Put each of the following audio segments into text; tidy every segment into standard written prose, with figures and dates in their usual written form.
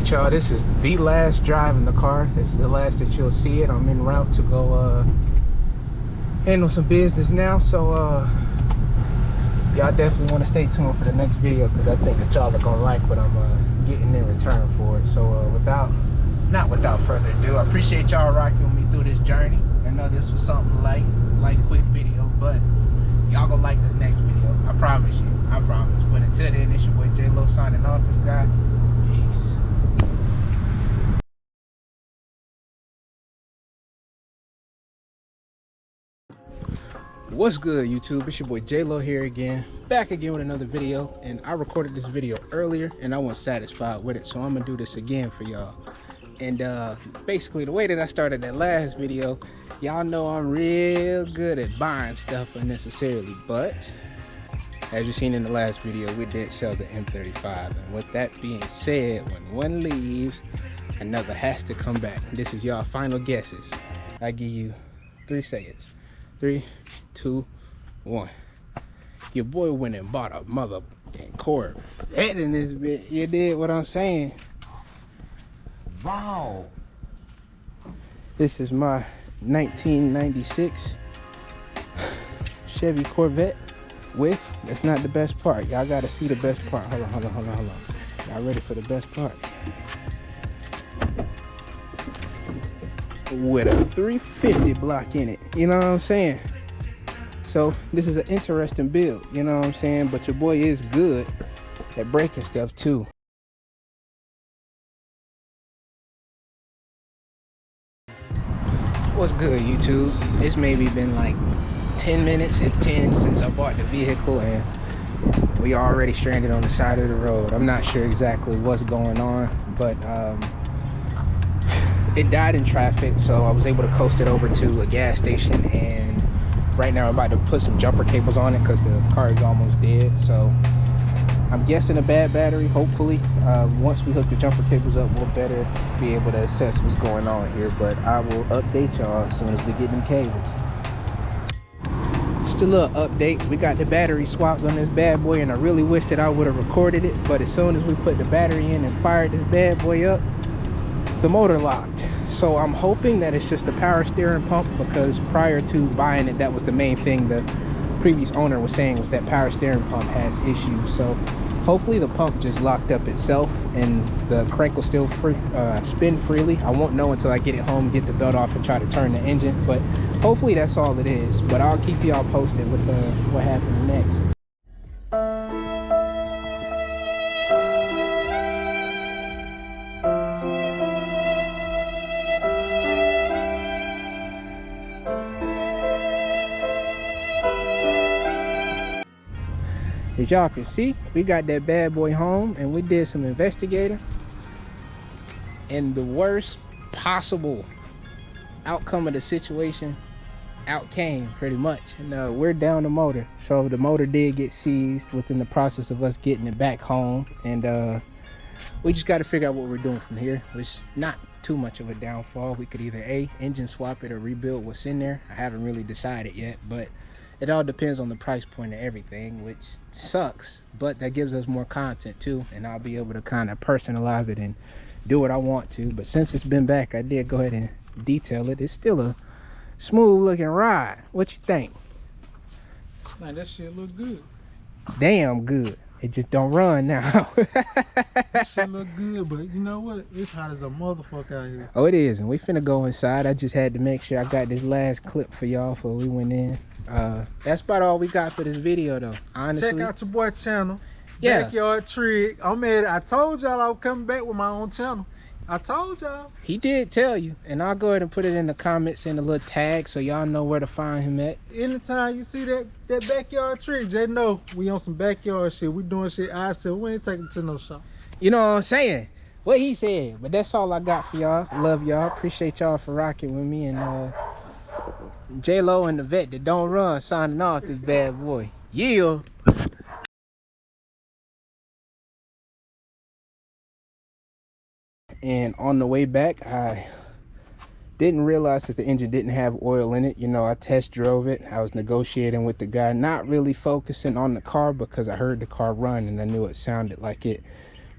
Alright y'all, this is the last drive in the car. This is the last that you'll see it. I'm en route to go handle some business now, so y'all definitely want to stay tuned for the next video, because I think that y'all are gonna like what I'm getting in return for it. So not without further ado, I appreciate y'all rocking with me through this journey. I know this was something light quick video, but y'all gonna like this next video. I promise you, I promise. But until then, it's your boy J-Lo signing off. This guy, peace. What's good, YouTube? It's your boy J-Lo here again, back again with another video. And I recorded this video earlier and I wasn't satisfied with it, so I'm gonna do this again for y'all. And basically the way that I started that last video, y'all know I'm real good at buying stuff unnecessarily, but as you seen in the last video, we did sell the M35. And with that being said, when one leaves, another has to come back. This is y'all final guesses. I give you 3 seconds. 3, 2, 1. Your boy went and bought a motherfucking Corvette in this bit. You did what I'm saying. Wow. This is my 1996 Chevy Corvette with, that's not the best part. Y'all gotta see the best part. Hold on. Y'all ready for the best part? With a 350 block in it, you know what I'm saying? So this is an interesting build, you know what I'm saying? But your boy is good at breaking stuff too. What's good, YouTube? It's maybe been like 10 minutes, if 10, since I bought the vehicle, and we already stranded on the side of the road. I'm not sure exactly what's going on, but it died in traffic, so I was able to coast it over to a gas station, and right now I'm about to put some jumper cables on it because the car is almost dead. So I'm guessing a bad battery. Hopefully once we hook the jumper cables up, we'll better be able to assess what's going on here, but I will update y'all as soon as we get them cables. Just a little update, we got the battery swapped on this bad boy, and I really wish that I would have recorded it, but as soon as we put the battery in and fired this bad boy up, the motor locked. So I'm hoping that it's just the power steering pump, because prior to buying it, that was the main thing the previous owner was saying, was that power steering pump has issues. So hopefully the pump just locked up itself and the crank will still spin freely. I won't know until I get it home, get the belt off, and try to turn the engine, but hopefully that's all it is. But I'll keep y'all posted with what happens next. As y'all can see, we got that bad boy home and we did some investigating, and the worst possible outcome of the situation came pretty much, and we're down the motor. So the motor did get seized within the process of us getting it back home, and we just got to figure out what we're doing from here, which not too much of a downfall. We could either engine swap it or rebuild what's in there. I haven't really decided yet, but it all depends on the price point of everything, which sucks, but that gives us more content too, and I'll be able to kind of personalize it and do what I want to. But since it's been back, I did go ahead and detail it. It's still a smooth looking ride. What you think? Man, that shit look good. Damn good. It just don't run now. That shit look good, but you know what? It's hot as a motherfucker out here. Oh, it is, and we finna go inside. I just had to make sure I got this last clip for y'all before we went in. That's about all we got for this video though, honestly. Check out your boy channel. Yeah. Backyard Trig. I told y'all I was coming back with my own channel. I told y'all. He did tell you, and I'll go ahead and put it in the comments in a little tag so y'all know where to find him at. Anytime you see that Backyard Trig, just know we on some backyard shit. We doing shit ourselves. We ain't taking to no shop. You know what I'm saying? What he said. But that's all I got for y'all. Love y'all. Appreciate y'all for rocking with me, and J-Lo and the vet that don't run signing off this bad boy. Yeah. And on the way back, I didn't realize that the engine didn't have oil in it. You know, I test drove it. I was negotiating with the guy, not really focusing on the car because I heard the car run and I knew it sounded like it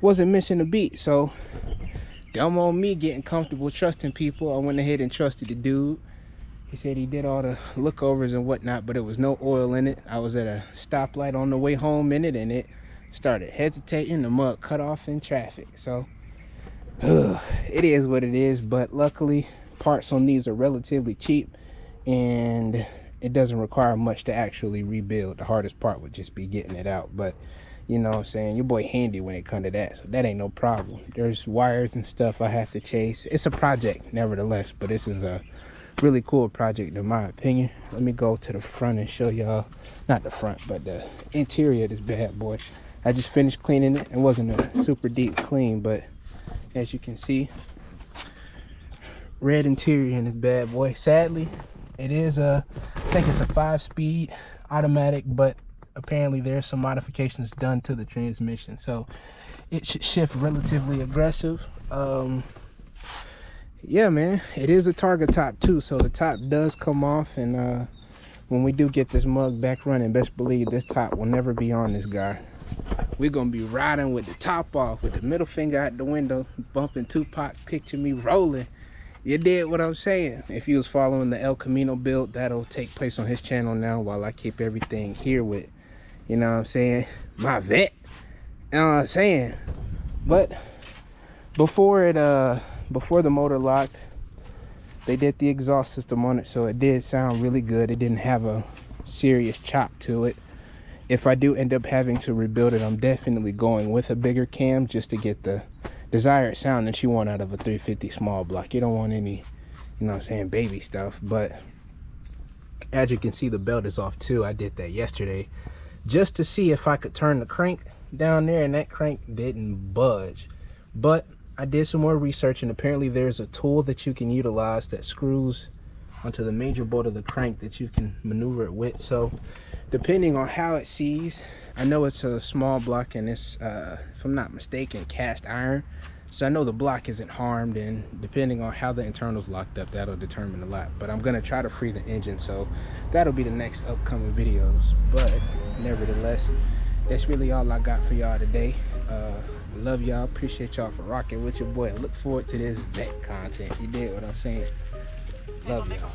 wasn't missing a beat. So dumb on me getting comfortable trusting people. I went ahead and trusted the dude. He said he did all the lookovers and whatnot, but it was no oil in it. I was at a stoplight on the way home in it, and it started hesitating. The mug cut off in traffic. So it is what it is, but luckily parts on these are relatively cheap, and it doesn't require much to actually rebuild. The hardest part would just be getting it out, but you know what I'm saying, your boy handy when it comes to that, so that ain't no problem. There's wires and stuff I have to chase. It's a project nevertheless, but this is a really cool project in my opinion. Let me go to the front and show y'all, not the front, but the interior of this bad boy. I just finished cleaning it. It wasn't a super deep clean, but as you can see, red interior in this bad boy. Sadly, it is I think it's a 5-speed automatic, but apparently there's some modifications done to the transmission, so it should shift relatively aggressive. Yeah, man, it is a Targa top too, so the top does come off, and when we do get this mug back running, best believe this top will never be on this guy. We're gonna be riding with the top off, with the middle finger out the window, bumping Tupac, picture me rolling. You did what I'm saying. If you was following the El Camino build, that'll take place on his channel now, while I keep everything here with, you know what I'm saying, my vet. You know what I'm saying? But before the motor locked, they did the exhaust system on it, so it did sound really good. It didn't have a serious chop to it. If I do end up having to rebuild it, I'm definitely going with a bigger cam just to get the desired sound that you want out of a 350 small block. You don't want any, you know what I'm saying, baby stuff. But as you can see, the belt is off too. I did that yesterday just to see if I could turn the crank down there, and that crank didn't budge. But I did some more research, and apparently there's a tool that you can utilize that screws onto the major bolt of the crank that you can maneuver it with. So depending on how it sees, I know it's a small block, and it's if I'm not mistaken, cast iron, so I know the block isn't harmed, and depending on how the internals locked up, that'll determine a lot. But I'm gonna try to free the engine, so that'll be the next upcoming videos. But nevertheless, that's really all I got for y'all today. Love y'all, appreciate y'all for rocking with your boy, and look forward to this vet content. You did what I'm saying. Love y'all.